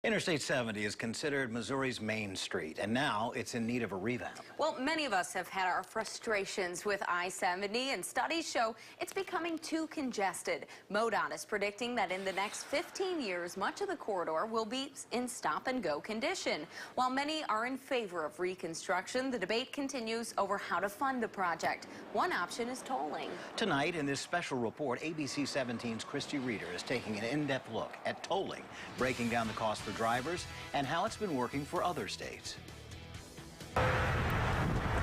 Interstate 70 is considered Missouri's main street, and now it's in need of a revamp. Well, many of us have had our frustrations with I-70, and studies show it's becoming too congested. MoDOT is predicting that in the next 15 years, much of the corridor will be in stop-and-go condition. While many are in favor of reconstruction, the debate continues over how to fund the project. One option is tolling. Tonight, in this special report, ABC 17's Christy Reeder is taking an in-depth look at tolling, breaking down the cost for drivers and how it's been working for other states.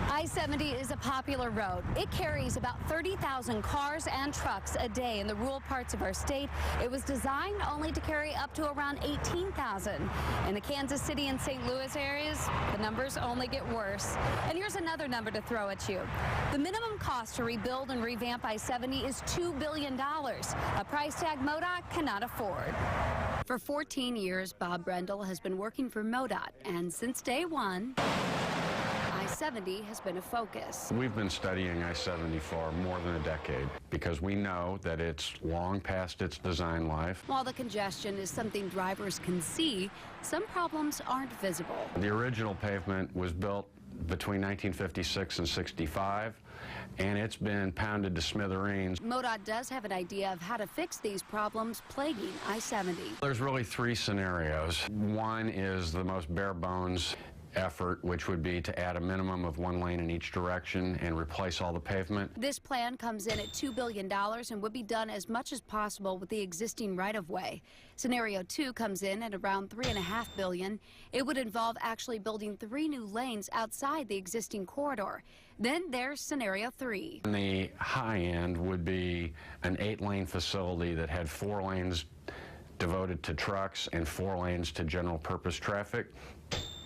I-70 is a popular road. It carries about 30,000 cars and trucks a day in the rural parts of our state. It was designed only to carry up to around 18,000. In the Kansas City and St. Louis areas, the numbers only get worse. And here's another number to throw at you. The minimum cost to rebuild and revamp I-70 is $2 billion, a price tag MoDOT cannot afford. For 14 years, Bob Brendel has been working for MoDOT, and since day one, I-70 has been a focus. We've been studying I-70 for more than a decade because we know that it's long past its design life. While the congestion is something drivers can see, some problems aren't visible. The original pavement was built between 1956 and 65, and it's been pounded to smithereens. MoDOT does have an idea of how to fix these problems plaguing I-70. There's really three scenarios. One is the most bare bones effort, which would be to add a minimum of one lane in each direction and replace all the pavement. This plan comes in at $2 billion and would be done as much as possible with the existing right-of-way. Scenario 2 comes in at around $3.5 billion. It would involve actually building 3 new lanes outside the existing corridor. Then there's scenario 3. And the high end would be an 8-lane facility that had 4 lanes devoted to trucks and 4 lanes to general purpose traffic.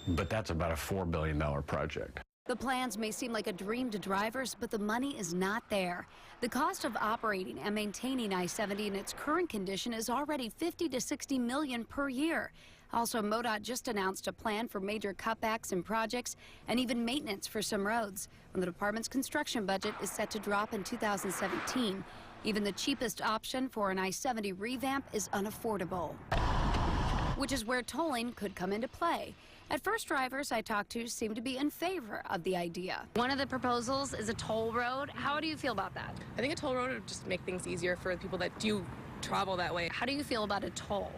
But that's about a $4 billion project. The plans may seem like a dream to drivers, but the money is not there. The cost of operating and maintaining I-70 in its current condition is already $50 to $60 million per year. Also, MoDOT just announced a plan for major cutbacks in projects and even maintenance for some roads, when the department's construction budget is set to drop in 2017. Even the cheapest option for an I-70 revamp is unaffordable, which is where tolling could come into play. At first, drivers I talked to seem to be in favor of the idea. One of the proposals is a toll road. How do you feel about that? I think a toll road would just make things easier for the people that do travel that way. How do you feel about a toll?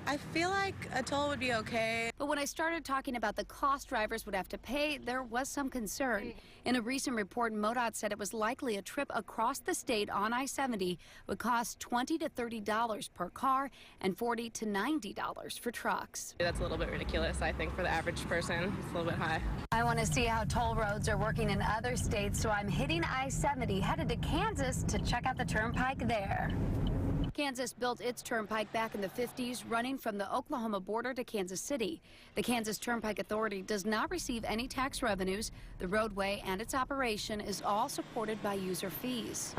I feel like a toll would be okay. But when I started talking about the cost drivers would have to pay, there was some concern. In a recent report, MoDOT said it was likely a trip across the state on I-70 would cost $20 to $30 per car and $40 to $90 for trucks. That's a little bit ridiculous, I think, for the average person. It's a little bit high. I want to see how toll roads are working in other states, so I'm hitting I-70, headed to Kansas to check out the turnpike there. Kansas built its turnpike back in the 50s, running from the Oklahoma border to Kansas City. The Kansas Turnpike Authority does not receive any tax revenues. The roadway and its operation is all supported by user fees.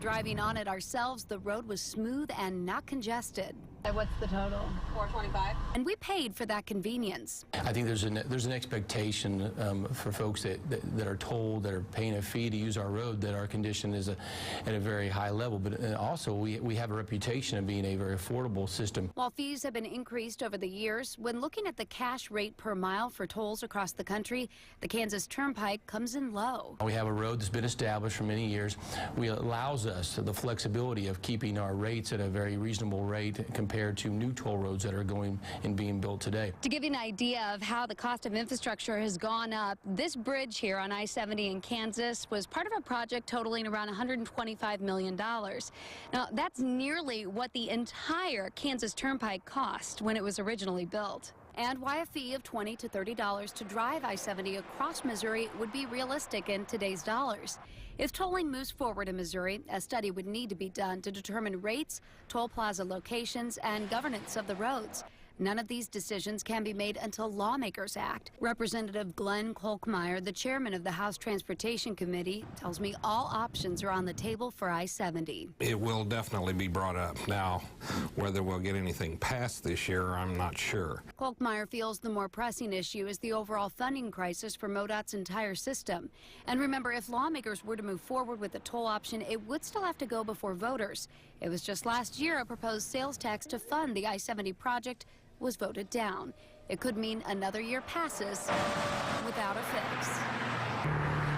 Driving on it ourselves, the road was smooth and not congested. What's the total? $425. And we paid for that convenience. I think there's an expectation for folks that are told, that are paying a fee to use our road, that our condition is at a very high level. But also, we have a reputation of being a very affordable system. While fees have been increased over the years, when looking at the cash rate per mile for tolls across the country, the Kansas Turnpike comes in low. We have a road that's been established for many years. It allows us the flexibility of keeping our rates at a very reasonable rate compared to new toll roads that are going and being built today. To give you an idea of how the cost of infrastructure has gone up, this bridge here on I-70 in Kansas was part of a project totaling around $125 million. Now, that's nearly what the entire Kansas Turnpike cost when it was originally built. And why a fee of $20 to $30 to drive I-70 across Missouri would be realistic in today's dollars. If tolling moves forward in Missouri, a study would need to be done to determine rates, toll plaza locations, and governance of the roads. None of these decisions can be made until lawmakers act. Representative Glenn Kolkmeyer, the chairman of the House Transportation Committee, tells me all options are on the table for I-70. It will definitely be brought up. Now, whether we'll get anything passed this year, I'm not sure. Kolkmeyer feels the more pressing issue is the overall funding crisis for MoDOT's entire system. And remember, if lawmakers were to move forward with the toll option, it would still have to go before voters. It was just last year a proposed sales tax to fund the I-70 project was voted down. It could mean another year passes without a fix.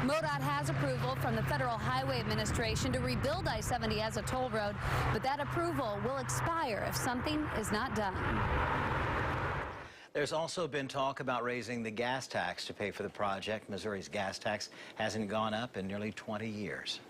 MoDOT has approval from the Federal Highway Administration to rebuild I-70 as a toll road, but that approval will expire if something is not done. There's also been talk about raising the gas tax to pay for the project. Missouri's gas tax hasn't gone up in nearly 20 years.